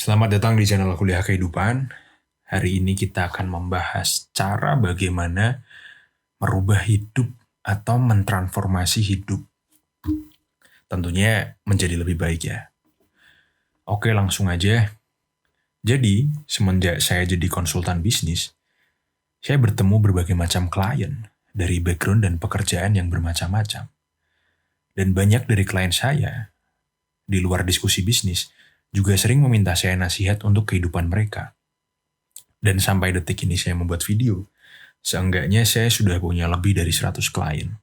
Selamat datang di channel Kuliah Kehidupan. Hari ini kita akan membahas cara bagaimana merubah hidup atau mentransformasi hidup. Tentunya menjadi lebih baik ya. Oke, langsung aja. Jadi, semenjak saya jadi konsultan bisnis, saya bertemu berbagai macam klien dari background dan pekerjaan yang bermacam-macam. Dan banyak dari klien saya, di luar diskusi bisnis, juga sering meminta saya nasihat untuk kehidupan mereka. Dan sampai detik ini saya membuat video, seenggaknya saya sudah punya lebih dari 100 klien.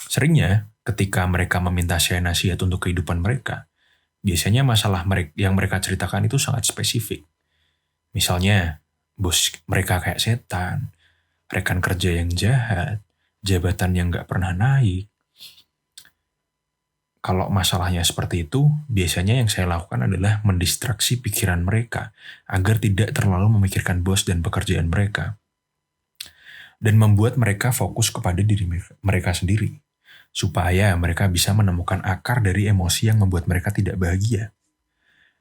Seringnya, ketika mereka meminta saya nasihat untuk kehidupan mereka, biasanya masalah yang mereka ceritakan itu sangat spesifik. Misalnya, bos mereka kayak setan, rekan kerja yang jahat, jabatan yang gak pernah naik. Kalau masalahnya seperti itu, biasanya yang saya lakukan adalah mendistraksi pikiran mereka agar tidak terlalu memikirkan bos dan pekerjaan mereka. Dan membuat mereka fokus kepada diri mereka sendiri, supaya mereka bisa menemukan akar dari emosi yang membuat mereka tidak bahagia.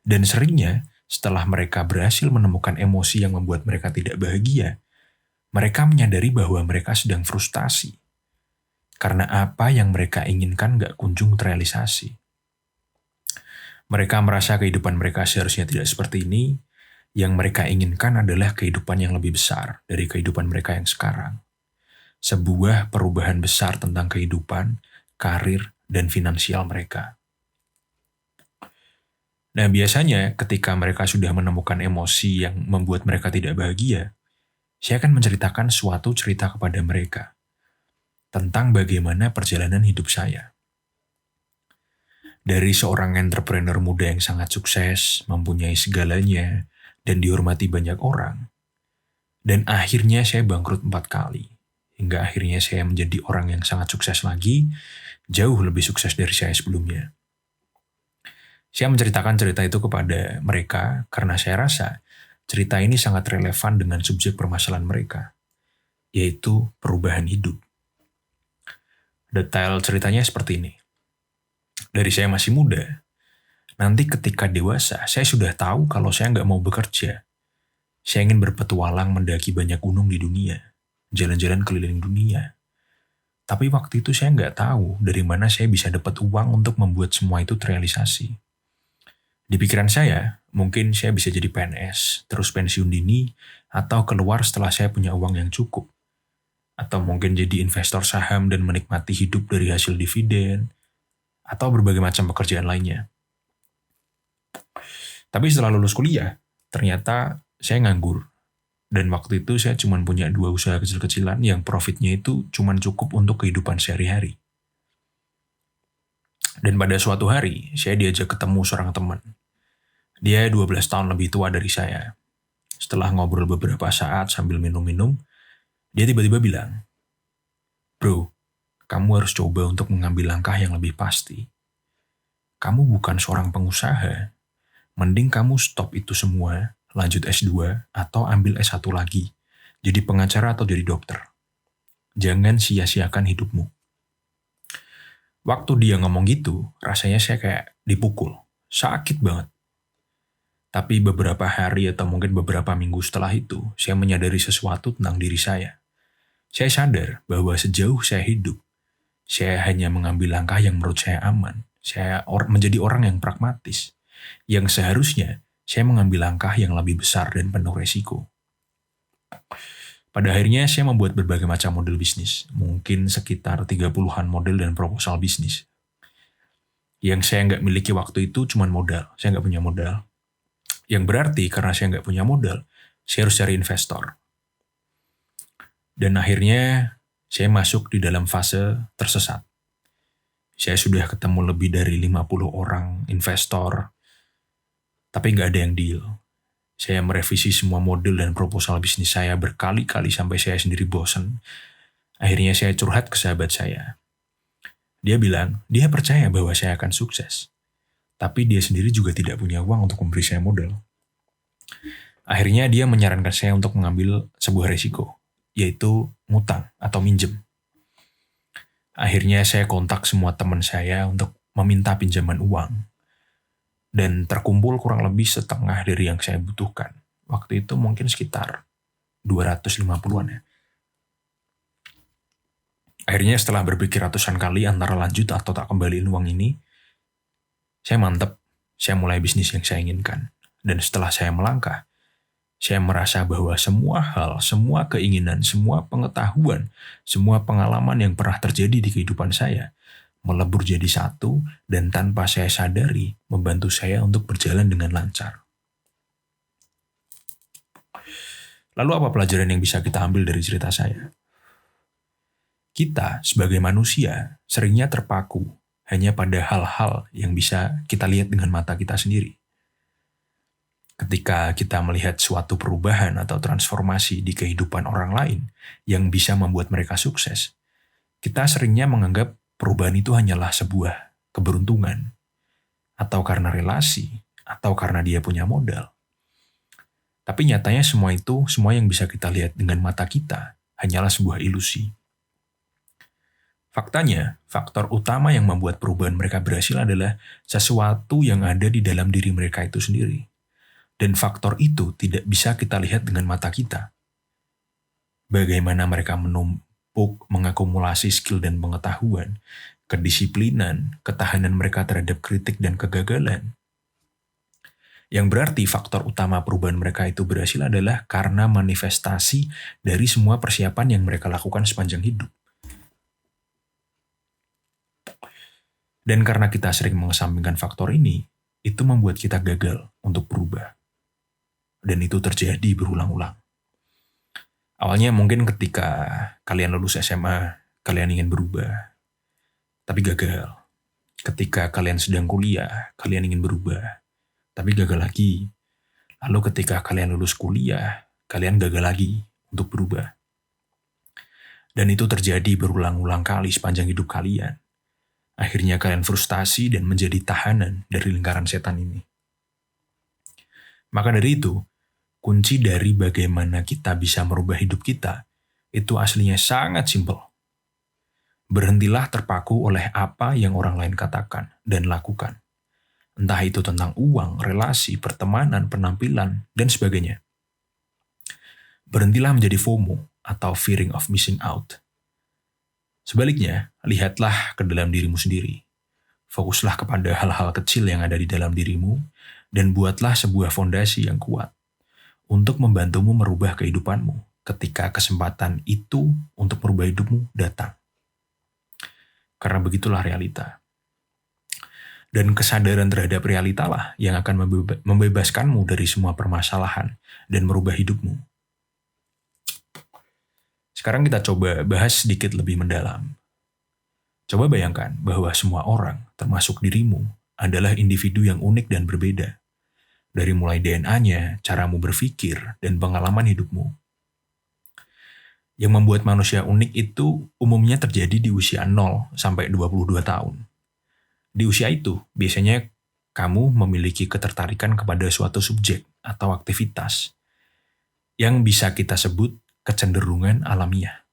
Dan seringnya, setelah mereka berhasil menemukan emosi yang membuat mereka tidak bahagia, mereka menyadari bahwa mereka sedang frustasi, karena apa yang mereka inginkan gak kunjung terrealisasi. Mereka merasa kehidupan mereka seharusnya tidak seperti ini. Yang mereka inginkan adalah kehidupan yang lebih besar dari kehidupan mereka yang sekarang. Sebuah perubahan besar tentang kehidupan, karir, dan finansial mereka. Nah, biasanya ketika mereka sudah menemukan emosi yang membuat mereka tidak bahagia, saya akan menceritakan suatu cerita kepada mereka tentang bagaimana perjalanan hidup saya. Dari seorang entrepreneur muda yang sangat sukses, mempunyai segalanya, dan dihormati banyak orang. Dan akhirnya saya bangkrut 4 kali. Hingga akhirnya saya menjadi orang yang sangat sukses lagi, jauh lebih sukses dari saya sebelumnya. Saya menceritakan cerita itu kepada mereka karena saya rasa cerita ini sangat relevan dengan subjek permasalahan mereka, yaitu perubahan hidup. Detail ceritanya seperti ini. Dari saya masih muda, nanti ketika dewasa, saya sudah tahu kalau saya nggak mau bekerja. Saya ingin berpetualang mendaki banyak gunung di dunia, jalan-jalan keliling dunia. Tapi waktu itu saya nggak tahu dari mana saya bisa dapat uang untuk membuat semua itu terrealisasi. Di pikiran saya, mungkin saya bisa jadi PNS, terus pensiun dini, atau keluar setelah saya punya uang yang cukup. Atau mungkin jadi investor saham dan menikmati hidup dari hasil dividen, atau berbagai macam pekerjaan lainnya. Tapi setelah lulus kuliah, ternyata saya nganggur. Dan waktu itu saya cuma punya 2 usaha kecil-kecilan yang profitnya itu cuma cukup untuk kehidupan sehari-hari. Dan pada suatu hari, saya diajak ketemu seorang teman. Dia 12 tahun lebih tua dari saya. Setelah ngobrol beberapa saat sambil minum-minum, dia tiba-tiba bilang, "Bro, kamu harus coba untuk mengambil langkah yang lebih pasti. Kamu bukan seorang pengusaha. Mending kamu stop itu semua, lanjut S2, atau ambil S1 lagi. Jadi pengacara atau jadi dokter. Jangan sia-siakan hidupmu." Waktu dia ngomong gitu, rasanya saya kayak dipukul. Sakit banget. Tapi beberapa hari atau mungkin beberapa minggu setelah itu, saya menyadari sesuatu tentang diri saya. Saya sadar bahwa sejauh saya hidup, saya hanya mengambil langkah yang menurut saya aman. Saya menjadi orang yang pragmatis. Yang seharusnya, saya mengambil langkah yang lebih besar dan penuh resiko. Pada akhirnya, saya membuat berbagai macam model bisnis. Mungkin sekitar 30-an model dan proposal bisnis. Yang saya nggak miliki waktu itu cuma modal. Saya nggak punya modal. Yang berarti karena saya nggak punya modal, saya harus cari investor. Dan akhirnya, saya masuk di dalam fase tersesat. Saya sudah ketemu lebih dari 50 orang investor, tapi nggak ada yang deal. Saya merevisi semua model dan proposal bisnis saya berkali-kali sampai saya sendiri bosan. Akhirnya saya curhat ke sahabat saya. Dia bilang, dia percaya bahwa saya akan sukses. Tapi dia sendiri juga tidak punya uang untuk memberi saya modal. Akhirnya dia menyarankan saya untuk mengambil sebuah resiko, yaitu ngutang atau minjem. Akhirnya saya kontak semua teman saya untuk meminta pinjaman uang. dan terkumpul kurang lebih setengah dari yang saya butuhkan. Waktu itu mungkin sekitar 250-an ya. Akhirnya setelah berpikir ratusan kali antara lanjut atau tak kembaliin uang ini, saya mantep, saya mulai bisnis yang saya inginkan. Dan setelah saya melangkah, saya merasa bahwa semua hal, semua keinginan, semua pengetahuan, semua pengalaman yang pernah terjadi di kehidupan saya melebur jadi satu dan tanpa saya sadari membantu saya untuk berjalan dengan lancar. Lalu apa pelajaran yang bisa kita ambil dari cerita saya? Kita sebagai manusia seringnya terpaku hanya pada hal-hal yang bisa kita lihat dengan mata kita sendiri. Ketika kita melihat suatu perubahan atau transformasi di kehidupan orang lain yang bisa membuat mereka sukses, kita seringnya menganggap perubahan itu hanyalah sebuah keberuntungan, atau karena relasi, atau karena dia punya modal. Tapi nyatanya semua yang bisa kita lihat dengan mata kita hanyalah sebuah ilusi. Faktanya, faktor utama yang membuat perubahan mereka berhasil adalah sesuatu yang ada di dalam diri mereka itu sendiri. Dan faktor itu tidak bisa kita lihat dengan mata kita. Bagaimana mereka menumpuk, mengakumulasi skill dan pengetahuan, kedisiplinan, ketahanan mereka terhadap kritik dan kegagalan. Yang berarti faktor utama perubahan mereka itu berhasil adalah karena manifestasi dari semua persiapan yang mereka lakukan sepanjang hidup. Dan karena kita sering mengesampingkan faktor ini, itu membuat kita gagal untuk berubah. Dan itu terjadi berulang-ulang. Awalnya mungkin ketika kalian lulus SMA, kalian ingin berubah, tapi gagal. Ketika kalian sedang kuliah, kalian ingin berubah, tapi gagal lagi. Lalu ketika kalian lulus kuliah, kalian gagal lagi untuk berubah. Dan itu terjadi berulang-ulang kali sepanjang hidup kalian. Akhirnya kalian frustasi dan menjadi tahanan dari lingkaran setan ini. Maka dari itu, kunci dari bagaimana kita bisa merubah hidup kita, itu aslinya sangat simpel. Berhentilah terpaku oleh apa yang orang lain katakan dan lakukan. Entah itu tentang uang, relasi, pertemanan, penampilan, dan sebagainya. Berhentilah menjadi FOMO atau fearing of missing out. Sebaliknya, lihatlah ke dalam dirimu sendiri. Fokuslah kepada hal-hal kecil yang ada di dalam dirimu dan buatlah sebuah fondasi yang kuat untuk membantumu merubah kehidupanmu ketika kesempatan itu untuk merubah hidupmu datang. Karena begitulah realita. Dan kesadaran terhadap realita lah yang akan membebaskanmu dari semua permasalahan dan merubah hidupmu. Sekarang kita coba bahas sedikit lebih mendalam. Coba bayangkan bahwa semua orang, termasuk dirimu, adalah individu yang unik dan berbeda. Dari mulai DNA-nya, caramu berpikir, dan pengalaman hidupmu. Yang membuat manusia unik itu umumnya terjadi di usia 0 sampai 22 tahun. Di usia itu, biasanya kamu memiliki ketertarikan kepada suatu subjek atau aktivitas yang bisa kita sebut kecenderungan alamiah.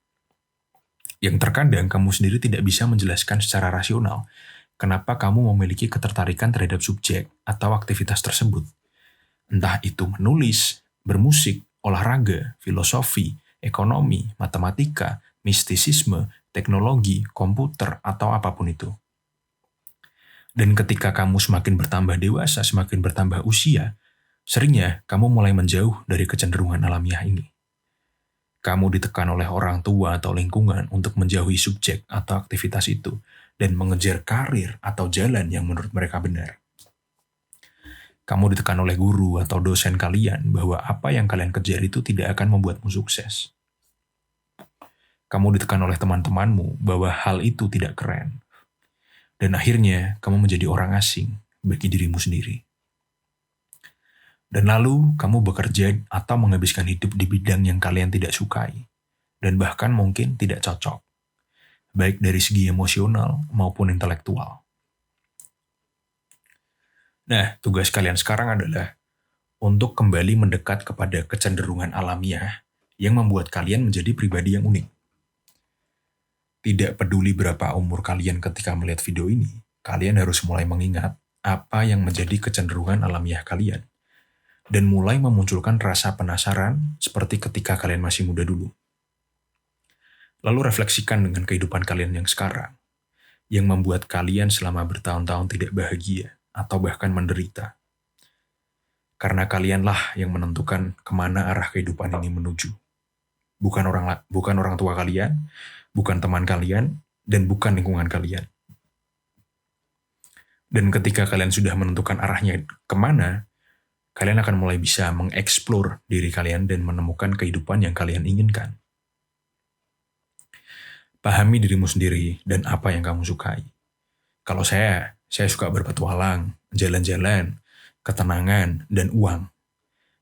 Yang terkadang kamu sendiri tidak bisa menjelaskan secara rasional kenapa kamu memiliki ketertarikan terhadap subjek atau aktivitas tersebut. Entah itu menulis, bermusik, olahraga, filosofi, ekonomi, matematika, mistisisme, teknologi, komputer, atau apapun itu. Dan ketika kamu semakin bertambah dewasa, semakin bertambah usia, seringnya kamu mulai menjauh dari kecenderungan alamiah ini. Kamu ditekan oleh orang tua atau lingkungan untuk menjauhi subjek atau aktivitas itu dan mengejar karir atau jalan yang menurut mereka benar. Kamu ditekan oleh guru atau dosen kalian bahwa apa yang kalian kejar itu tidak akan membuatmu sukses. Kamu ditekan oleh teman-temanmu bahwa hal itu tidak keren. Dan akhirnya kamu menjadi orang asing bagi dirimu sendiri. Dan lalu kamu bekerja atau menghabiskan hidup di bidang yang kalian tidak sukai, dan bahkan mungkin tidak cocok, baik dari segi emosional maupun intelektual. Nah, tugas kalian sekarang adalah untuk kembali mendekat kepada kecenderungan alamiah yang membuat kalian menjadi pribadi yang unik. Tidak peduli berapa umur kalian ketika melihat video ini, kalian harus mulai mengingat apa yang menjadi kecenderungan alamiah kalian, dan mulai memunculkan rasa penasaran seperti ketika kalian masih muda dulu. Lalu refleksikan dengan kehidupan kalian yang sekarang, yang membuat kalian selama bertahun-tahun tidak bahagia atau bahkan menderita. Karena kalianlah yang menentukan kemana arah kehidupan ini menuju. Bukan orang tua kalian, bukan teman kalian, dan bukan lingkungan kalian. Dan ketika kalian sudah menentukan arahnya kemana, kalian akan mulai bisa mengeksplor diri kalian dan menemukan kehidupan yang kalian inginkan. Pahami dirimu sendiri dan apa yang kamu sukai. Kalau saya suka berpetualang, jalan-jalan, ketenangan, dan uang.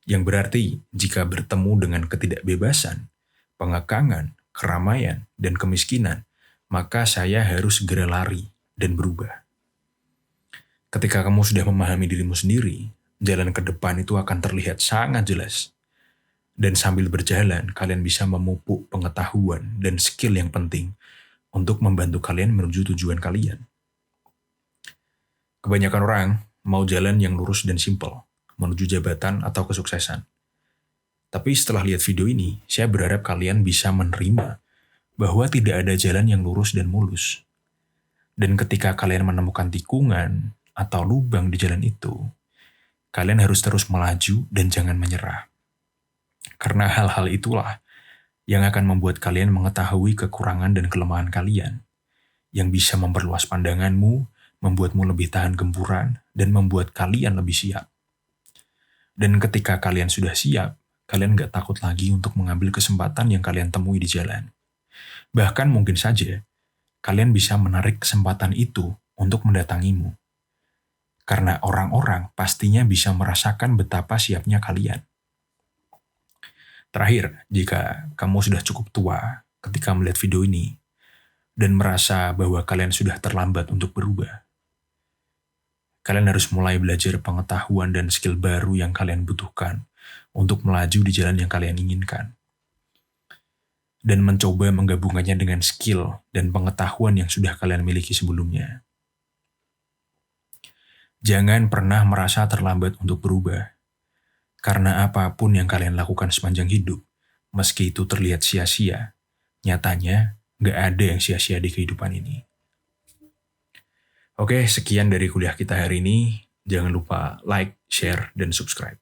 Yang berarti jika bertemu dengan ketidakbebasan, pengekangan, keramaian, dan kemiskinan, maka saya harus segera lari dan berubah. Ketika kamu sudah memahami dirimu sendiri, jalan ke depan itu akan terlihat sangat jelas. Dan sambil berjalan, kalian bisa memupuk pengetahuan dan skill yang penting untuk membantu kalian menuju tujuan kalian. Kebanyakan orang mau jalan yang lurus dan simpel, menuju jabatan atau kesuksesan. Tapi setelah lihat video ini, saya berharap kalian bisa menerima bahwa tidak ada jalan yang lurus dan mulus. Dan ketika kalian menemukan tikungan atau lubang di jalan itu, kalian harus terus melaju dan jangan menyerah. Karena hal-hal itulah yang akan membuat kalian mengetahui kekurangan dan kelemahan kalian, yang bisa memperluas pandanganmu, membuatmu lebih tahan gempuran, dan membuat kalian lebih siap. Dan ketika kalian sudah siap, kalian gak takut lagi untuk mengambil kesempatan yang kalian temui di jalan. Bahkan mungkin saja, kalian bisa menarik kesempatan itu untuk mendatangimu. Karena orang-orang pastinya bisa merasakan betapa siapnya kalian. Terakhir, jika kamu sudah cukup tua ketika melihat video ini, dan merasa bahwa kalian sudah terlambat untuk berubah, kalian harus mulai belajar pengetahuan dan skill baru yang kalian butuhkan untuk melaju di jalan yang kalian inginkan. Dan mencoba menggabungkannya dengan skill dan pengetahuan yang sudah kalian miliki sebelumnya. Jangan pernah merasa terlambat untuk berubah. Karena apapun yang kalian lakukan sepanjang hidup, meski itu terlihat sia-sia, nyatanya nggak ada yang sia-sia di kehidupan ini. Oke, sekian dari kuliah kita hari ini. Jangan lupa like, share, dan subscribe.